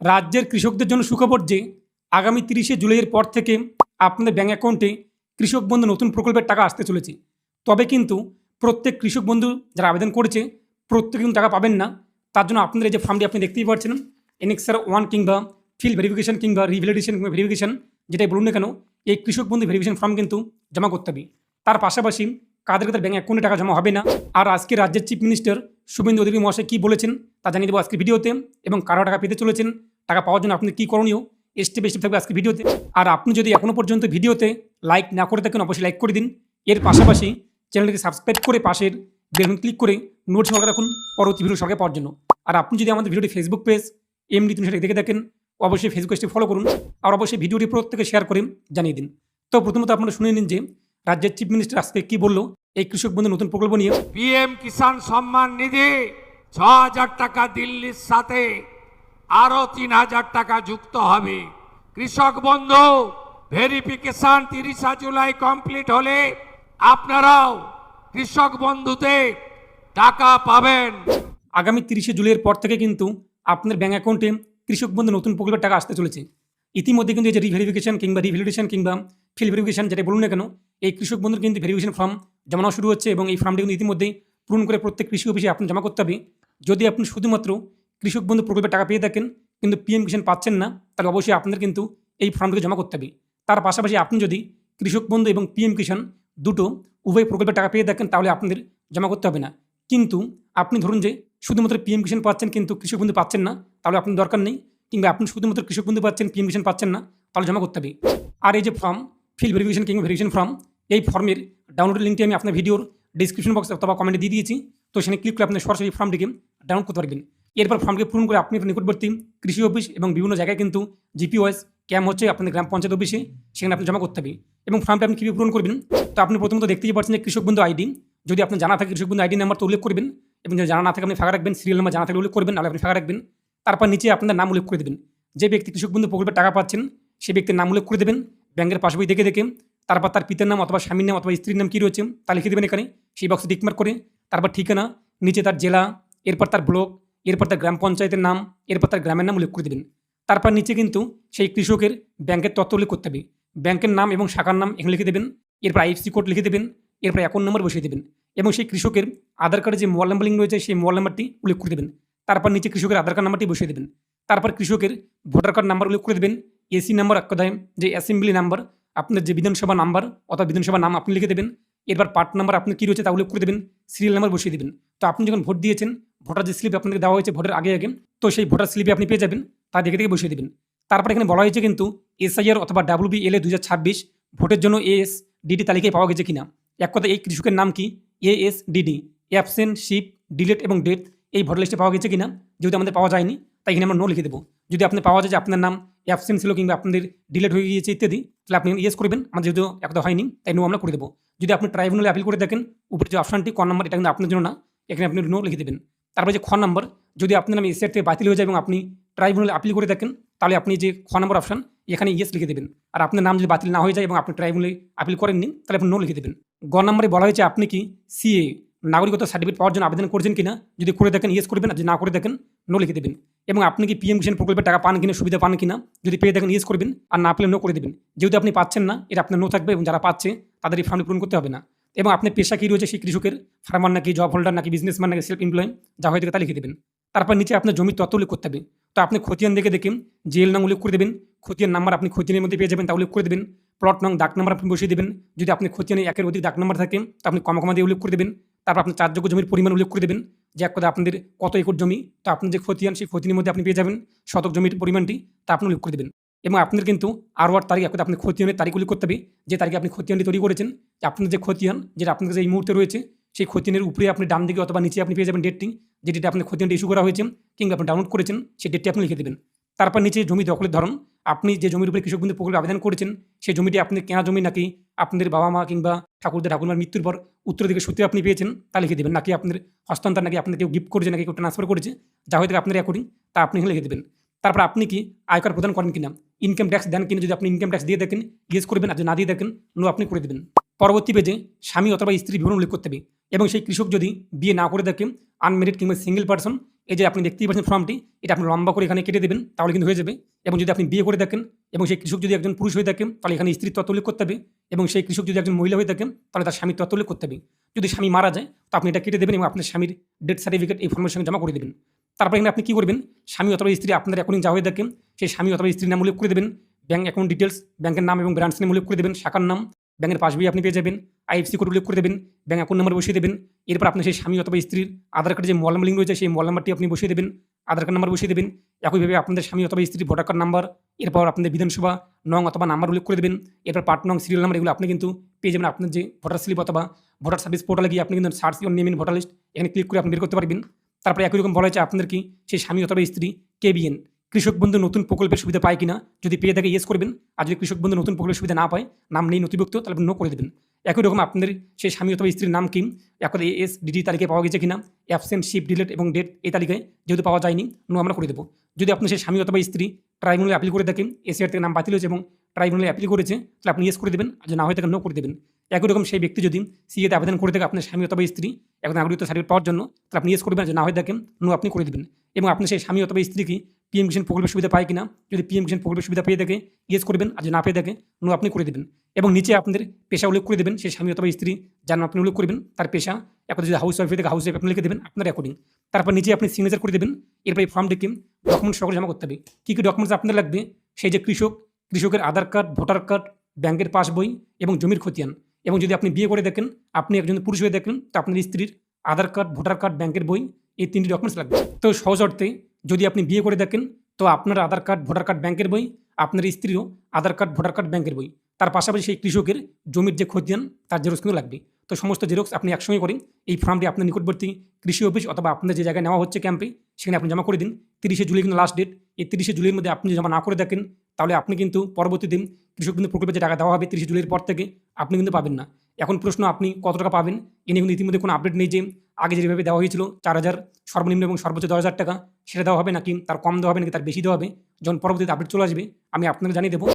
রাজ্যের কৃষকদের জন্য সুখবর যে আগামী 30শে জুলাইয়ের পর থেকে আপনাদের ব্যাঙ্ক অ্যাকাউন্টে কৃষক বন্ধু নতুন প্রকল্পের টাকা আসতে চলেছে। তবে কিন্তু প্রত্যেক কৃষক বন্ধু যারা আবেদন করেছে প্রত্যেকে কিন্তু টাকা পাবেন না। তার জন্য আপনাদের এই যে ফর্মটি আপনি দেখতেই পাচ্ছেন, এনএক্সআর 1 কিংবা ফিল্ড ভেরিফিকেশন কিংবা রিভ্যালিডেশন কিংবা ভেরিফিকেশন যেটাই বলুন না কেন, এই কৃষক বন্ধু ভেরিফিকেশন ফর্ম কিন্তু জমা করতে হবে। তার পাশাপাশি কাদের কাদের ব্যাঙ্ক অ্যাকাউন্টে টাকা জমা হবে না আর আজকে রাজ্যের চিফ মিনিস্টার শুভেন্দু অধিকারী মহাশয় কী বলেছেন তা জানিয়ে দেবো আজকের ভিডিওতে। এবং কারা টাকা পেতে চলেছেন, টাকা পাওয়ার জন্য আপনি কী করণীয়, স্টেপ বাই স্টেপ থাকবে আজকের ভিডিওতে। আর আপনি যদি এখনও পর্যন্ত ভিডিওতে লাইক না করে থাকেন অবশ্যই লাইক করে দিন। এর পাশাপাশি চ্যানেলটিকে সাবস্ক্রাইব করে পাশের বেল ক্লিক করে নোট সঙ্গে রাখুন পরবর্তী ভিডিও সঙ্গে পাওয়ার জন্য। আর আপনি যদি আমাদের ভিডিওটি ফেসবুক পেজ এমডি তুমি সেটা দেখে থাকেন অবশ্যই ফেসবুক পেজটি ফলো করুন আর অবশ্যই ভিডিওটি প্রত্যেকে শেয়ার করে জানিয়ে দিন। তো প্রথমত আপনারা শুনে নিন যে রাজ্যের চিফ মিনিস্টার আজকে কী বললো এই কৃষক বন্ধু নতুন প্রকল্প নিয়ে। পিএম কিষাণ সম্মান নিধি ৬,০০০ টাকা দিল্লির সাথে আরো ৩,০০০ টাকা যুক্ত হবে। কৃষক বন্ধু ভেরিফিকেশন ৩০ জুলাই কমপ্লিট হলে আপনারাও কৃষক বন্ধুতে টাকা পাবেন। আগামী 30শে জুলাইয়ের পর থেকে কিন্তু আপনার ব্যাঙ্ক অ্যাকাউন্টে কৃষক বন্ধু নতুন প্রকল্পের টাকা আসতে চলেছে। ইতিমধ্যে কিন্তু এই যে রিভেরিফিকেশন কিংবা রিভ্যালিডেশন কিংবা ফিল্ড ভেরিফিকেশন যেটা বলুন না কেন, এই কৃষক বন্ধুর কিন্তু ভেরিফিকেশন ফর্ম জমা শুরু হচ্ছে এবং এই ফর্মটি কিন্তু ইতিমধ্যেই পূরণ করে প্রত্যেক কৃষি অফিসে আপনি জমা করতে হবে। যদি আপনি শুধুমাত্র কৃষক বন্ধু প্রকল্পের টাকা পেয়ে থাকেন কিন্তু পিএম কিষাণ পাচ্ছেন না, তাহলে অবশ্যই আপনাদের কিন্তু এই ফর্মটিকে জমা করতে হবে। তার পাশাপাশি আপনি যদি কৃষক বন্ধু এবং পিএম কিষাণ দুটো উভয় প্রকল্পের টাকা পেয়ে থাকেন তাহলে আপনাদের জমা করতে হবে না। কিন্তু আপনি ধরুন যে শুধুমাত্র পিএম কিষাণ পাচ্ছেন কিন্তু কৃষক বন্ধু পাচ্ছেন না, তাহলে আপনার দরকার নেই। কিংবা আপনি শুধুমাত্র কৃষক বন্ধু পাচ্ছেন পিএম কিষাণ পাচ্ছেন না, তাহলে জমা করতে হবে। আর এই যে ফর্ম ফিল্ড ভেরিফিকেশন কিংবা ভেরিফিকেশন ফর্ম, এই ফর্মের ডাউনলোড লিঙ্কটি আমি আপনার ভিডিওর ডিসক্রিপশন বক্স অথবা কমেন্টে দিয়ে দিয়েছি। তো সেখানে ক্লিক করে আপনি সরাসরি ফর্মটিকে ডাউনলোড করতে পারবেন। এরপর ফর্মকে পূরণ করে আপনি নিকটবর্তী কৃষি অফিস এবং বিভিন্ন জায়গায় কিন্তু জিপিওএস ক্যাম্প হচ্ছে আপনাদের গ্রাম পঞ্চায়েত অফিসে, সেখানে আপনি জমা করতে হবে। এবং ফর্মটা আপনি কীভাবে পূরণ করবেন, তো আপনি প্রথমত দেখতেই পাচ্ছেন যে কৃষক বন্ধু আইডি, যদি আপনার জানা থাকে কৃষক বন্ধু আইডি নাম্বার তো উল্লেখ করবেন এবং যদি জানা না থাকে আপনি ফাঁকা রাখবেন। সিরিয়াল নাম্বার জানা থাকলে উল্লেখ করবেন, নাহলে আপনি ফাঁকা রাখবেন। তারপর নিচে আপনার নাম উল্লেখ করে দেবেন। যে ব্যক্তি কৃষক বন্ধু প্রকল্পের টাকা পাচ্ছেন সেই ব্যক্তির নাম উল্লেখ করে দেবেন ব্যাংকের পাসবই দেখে দেখে। তারপর তার পিতার নাম অথবা স্বামীর নাম অথবা স্ত্রীর নাম কী রয়েছে তা লিখে দেবেন এখানে সেই বক্সে টিকমার্ক করে। তারপর ঠিকানা, নিচে তার জেলা, এরপর তার ব্লক, এরপর তার গ্রাম পঞ্চায়েতের নাম, এরপর তার গ্রামের নাম উল্লেখ করে দেবেন। তারপর নিচে কিন্তু সেই কৃষকের ব্যাংকের তথ্য উল্লেখ করতে হবে। ব্যাংকের নাম এবং শাখার নাম এখানে লিখে দেবেন। এরপর আইএফসি কোড লিখে দেবেন। এরপর অ্যাকাউন্ট নম্বর বসিয়ে দেবেন এবং সেই কৃষকের আধার কার্ডে যে মোবাইল নাম্বার লিঙ্ক রয়েছে সেই মোবাইল নাম্বারটি উল্লেখ করে দেবেন। তারপর নিচে কৃষকের আধার কার্ড নাম্বারটি বসিয়ে দেবেন। তারপর কৃষকের ভোটার কার্ড নাম্বার উল্লেখ করে দেবেন। এসি নাম্বার, এক কথায় যে অ্যাসেম্বলি নাম্বার, আপনার যে বিধানসভা নাম্বার অথবা বিধানসভা নাম আপনি লিখে দেবেন। এরপর পার্ট নাম্বার আপনি কী রয়েছে তা উল্লেখ করে দেবেন। সিরিয়াল নাম্বার বসিয়ে দেবেন। তো আপনি যখন ভোট দিয়েছেন, ভোটার যে স্লিপ আপনাকে দেওয়া হয়েছে ভোটের আগে তো সেই ভোটার স্লিপে আপনি পেয়ে যাবেন, তা দেখে দেখে বসিয়ে দেবেন। তারপর এখানে বলা হয়েছে কিন্তু এসআইআর অথবা WBLA 2026 ভোটের জন্য ASDD তালিকায় পাওয়া গেছে কিনা। এক কথা এই কৃষকের নাম কি ASDD, অ্যাবসেন্ট, শিপ, ডিলেট এবং ডেথ, এই ভোটার লিস্টে পাওয়া গেছে কিনা। যদি আমাদের পাওয়া যায়নি তাই এখানে আমরা নো লিখে দেবো। যদি আপনি পাওয়া যায় যে আপনার নাম অ্যাবসেন্ট ছিল কিংবা আপনাদের ডিলেট হয়ে গিয়েছে ইত্যাদি, তাহলে আপনি ইয়েস করবেন। আমাদের যেহেতু একটা হয়নি তাই নো আমরা করে দেবো। যদি আপনি ট্রাইব্যুনালে আপিল করে দেখেন, উপরে যে অপশনটি ক নম্বর, এটা কিন্তু আপনার জন্য না, এখানে আপনি নো লিখে দেবেন। তারপরে যে খ নম্বর, যদি আপনার নাম এসআর থেকে বাতিল হয়ে যায় এবং আপনি ট্রাইব্যুনালে আপিল করে দেখেন, তাহলে আপনি যে খ নম্বর অপশন এখানে ইয়েস লিখে দেবেন। আর আপনার নাম যদি বাতিল না হয়ে যায় এবং আপনি ট্রাইব্যুনালে আপিল করেননি, তাহলে আপনি নো লিখে দেবেন। গ নম্বরে বলা হয়েছে আপনি কি CA নাগরিকত্ব সার্টিফিকেট পাওয়ার জন্য আবেদন করেছেন কিনা। যদি করে দেখেন ইয়েস করবেন, আর যদি না করে দেখেন নো লিখে দেবেন। এবং আপনি কি পিএম কিষাণ প্রকল্পের টাকা পান কিনা, সুবিধা পান কিনা, যদি পেয়ে দেখেন ইয়েস করবেন, আর না পেলে নো করে দেবেন। যেহেতু আপনি পাচ্ছেন না, এটা আপনার নো থাকবে এবং যারা পাচ্ছে তাদের এই ফর্মটি পূরণ করতে হবে না। এবং আপনার পেশা কী রয়েছে সেই কৃষকের, ফার্মার নাকি জব হোল্ডার নাকি বিজনেসম্যান নাকি সেলফ এমপ্লয়, যা হয়ে থাকে তা লিখে দেবেন। তারপর নিচে আপনার জমির তথ্য উল্লেখ করতে হবে। তো আপনি খতিয়ান দেখে দেখে জেল নাম উল্লেখ করে দেবেন। খতিয়ান নাম্বার আপনি খতিয়ানের মধ্যে পেয়ে যাবেন, তা উল্লেখ করে দেবেন। প্লট নং, দাগ নাম্বার আপনি বসিয়ে দেবেন। যদি আপনি খতিয়ানে একের অধিক দাগ নাম্বার থাকে তো আপনি কমা দিয়ে উল্লেখ করে দেবেন। তারপর আপনার চারযোগ্য জমির পরিমাণ উল্লেখ করে দেবেন, যে এক কথা আপনাদের কত একর জমি, তো আপনার যে খতিয়ান সেই খতিয়ানের মধ্যে আপনি পেয়ে যাবেন শতক জমির পরিমাণটি, তা আপনি উল্লেখ করে দেবেন। এবং আপনার কিন্তু আরও তারিখ, এক কথা আপনি খতিয়ানের তারিখ উল্লেখ করতে হবে, যে তারিখে আপনি খতিয়ানটি তৈরি করেছেন। আপনার যে খতিয়ান যেটা আপনার কাছে এই মুহূর্তে রয়েছে, সেই খতিয়ানের উপরে আপনি ডান দিকে অথবা নিচে আপনি পেয়ে যাবেন ডেটটি, যে ডেটে আপনি খতিয়ানটি ইস্যু করা হয়েছে কিংবা আপনি ডাউনলোড করেছেন, সেই ডেটটি আপনি লিখে দেবেন। তারপর নিচে জমি দখলের ধরন, আপনি যে জমির উপরে কৃষক বন্ধু প্রকল্পে আবেদন করেছেন সেই জমিটি আপনি কেনা জমি নাকি আপনাদের বাবা মা কিংবা ঠাকুরমার মৃত্যুর পর উত্তরাধিকার সূত্রে আপনি পেয়েছেন, তা লিখে দেবেন। নাকি আপনাদের হস্তান্তর, নাকি আপনাকে কেউ গিফট করেছে, নাকি কেউ ট্রান্সফার করেছে, যা হয়ে থাকে আপনার অ্যাকর্ডিং, তা আপনি এখানে লিখে দেবেন। তারপর আপনি কি আয়কর প্রদান করেন কিনা, ইনকাম ট্যাক্স দেন কিনা। যদি আপনি ইনকাম ট্যাক্স দিয়ে দেখেন ইয়েস করবেন, আর যদি না দিয়ে দেখেন নো আপনি করে দেবেন। পরবর্তী পেজে স্বামী অথবা স্ত্রী বিবরণ উল্লেখ করতে হবে। এবং সেই কৃষক যদি বিয়ে না করে দেখেন, আনমেরিড কিংবা সিঙ্গেল পার্সন, এই যে আপনি দেখতেই পাচ্ছেন ফর্মটি, এটা আপনি লম্বা করে এখানে কেটে দেবেন, তাহলে কিন্তু হয়ে যাবে। এবং যদি আপনি বিয়ে করে থাকেন এবং সেই কৃষক যদি একজন পুরুষ হয়ে থাকেন, তাহলে এখানে স্ত্রীর তথ্য উল্লেখ করতে হবে। এবং সেই কৃষক যদি একজন মহিলা হয়ে থাকেন, তাহলে তার স্বামীর তথ্য উল্লেখ করতে হবে। যদি স্বামী মারা যায়, তো আপনি এটা কেটে দেবেন এবং আপনার স্বামীর ডেথ সার্টিফিকেট এই ফর্মের সঙ্গে জমা করে দেবেন। তারপরে এখানে আপনি কী করবেন, স্বামী অথবা স্ত্রী আপনার অ্যাকাউন্টিং যা হয়ে থাকেন, সেই স্বামী অথবা স্ত্রীর নাম উল্লেখ করে দেবেন, ব্যাঙ্ক অ্যাকাউন্ট ডিটেলস, ব্যাংকের নাম এবং ব্রাঞ্চ নেম উল্লেখ করে দেবেন, শাখার নাম, ব্যাংকের পাসবই আপনি পেয়ে যাবেন, আইএফসি কোড উল্লেখ করে দেবেন, ব্যাঙ্ক অ্যাকাউন্ট নাম্বার বসিয়ে দেবেন। এরপর আপনি সেই স্বামী অথবা স্ত্রীর আধার কার্ডে যে মোবাইল নাম্বার লিঙ্ক রয়েছে, সেই মোবাইল নাম্বারটি আপনি বসিয়ে দেবেন, আধার কার্ড নাম্বার বসিয়ে দেবেন। একইভাবে আপনাদের স্বামী অথবা স্ত্রীর ভোটার কার্ড নাম্বার, এরপর আপনাদের বিধানসভা নং অথবা নাম্বার উল্লেখ করে দেবেন। এরপর পার্ট নং, সিরিয়াল নাম্বার, এগুলো আপনি কিন্তু পেয়ে যাবেন আপনার যে ভোটার স্লিপ অথবা ভোটার সার্ভিস পোর্টালে গিয়ে আপনি কিন্তু search your name in voter list এখানে ক্লিক করে আপনি বের করতে পারবেন। তারপরে একই রকম বলা হয়েছে আপনাদের কি সেই স্বামী অথবা স্ত্রী কেবিএন কৃষক বন্ধু নতুন প্রকল্পের সুবিধা পায় কিনা, যদি পেয়ে থাকে ইয়েস করবেন, আর যদি কৃষক বন্ধু নতুন প্রকল্পের সুবিধা না পায়, নাম নেই নথিভুক্ত, তাহলে নো করে দেবেন। একই রকম আপনাদের সেই স্বামী অথবা স্ত্রীর নাম কি এখন ASDD তালিকায় পাওয়া গেছে কিনা, অ্যাবসেন্ট, শিফট, ডিলেট এবং ডেট এই তালিকায় যেহেতু পাওয়া যায়নি, নো আমরা করে দেবো। যদি আপনি সেই স্বামী অথবা স্ত্রী ট্রাইব্যুনালে আপিল করে থাকেন, এসিআর থেকে নাম বাতিল হয়েছে এবং ট্রাইব্যুনালে আপিল করেছে, তাহলে আপনি ইয়েস করে দেবেন, আর যদি না হয়ে থাকে নো করে দেবেন। একই রকম সেই ব্যক্তি যদি সিএতে আবেদন করে থাকে আপনার স্বামী অথবা স্ত্রী এখন নাগরিকত্ব সার্টিফিকেট পাওয়ার জন্য, তাহলে আপনি ইয়েস করবেন, আর যদি না হয়ে থাকেন নো আপনি করে দেবেন। এবং আপনি সেই স্বামী অথবা স্ত্রী কি পিএম কিষাণ প্রকল্পের সুবিধা পায় কিনা, যদি পিএম কিষাণ প্রকল্পের সুবিধা পেয়ে থাকে ইয়েস করবেন, আর যদি না পেয়ে থাকে নো আপনি করে দেবেন। এবং নিচে আপনাদের পেশা উল্লেখ করে দেবেন, সেই স্বামী অথবা স্ত্রী যার নাম আপনি উল্লেখ করবেন তার পেশা, এখন যদি হাউস ওয়াইফ থেকে হাউস ওয়াইফ আপনি লিখে দেবেন আপনার অ্যাকর্ডিং। তারপর নিচে আপনি সিগনেচার করে দেবেন। এরপর এই ফর্মটিকে ডকুমেন্টস সকলে জমা করতে হবে। কী কী ডকুমেন্টস আপনার লাগবে, সেই যে কৃষকের আধার কার্ড, ভোটার কার্ড, ব্যাংকের পাসবই এবং জমির খতিয়ান। এবং যদি আপনি বিয়ে করে দেখেন, আপনি একজন পুরুষ হয়ে দেখেন, তো আপনার স্ত্রীর আধার কার্ড, ভোটার কার্ড, ব্যাংকের বই, এই 3টি ডকুমেন্টস লাগবে। তো সহজ অর্থে যদি আপনি বিয়ে করে দেখেন, তো আপনার আধার কার্ড, ভোটার কার্ড, ব্যাংকের বই, আপনার স্ত্রীরও আধার কার্ড, ভোটার কার্ড, ব্যাংকের বই, তার পাশাপাশি সেই কৃষকের জমির যে খতিয়ান তার জেরক্স কিন্তু লাগবে। তো সমস্ত জেরক্স আপনি একসঙ্গে করেন এই ফর্মটি আপনার নিকটবর্তী কৃষি অফিস অথবা আপনার যে জায়গায় নেওয়া হচ্ছে ক্যাম্পে, সেখানে আপনি জমা করে দিন। 30শে জুলাই কিন্তু লাস্ট ডেট। এই 30শে জুলাইয়ের মধ্যে আপনি জমা না করে দেখেন, তাহলে আপনি কিন্তু পরবর্তী দিন কৃষক কিন্তু প্রকল্পে যে টাকা দেওয়া হবে 30শে জুলাইয়ের পর থেকে আপনি কিন্তু পাবেন না। এখন প্রশ্ন, আপনি কত টাকা পাবেন এ নিয়ে কিন্তু ইতিমধ্যে কোনো আপডেট নেই যে আগে যেভাবে দেওয়া হয়েছিল 4000 সর্বনিম্ন এবং সর্বোচ্চ 10,000 টাকা, সেটা দেওয়া হবে নাকি তার কম দেওয়া হবে নাকি তার বেশি দেওয়া হবে। যখন পরবর্তীতে আপডেট চলে আসবে আমি আপনাকে জানিয়ে দেবো।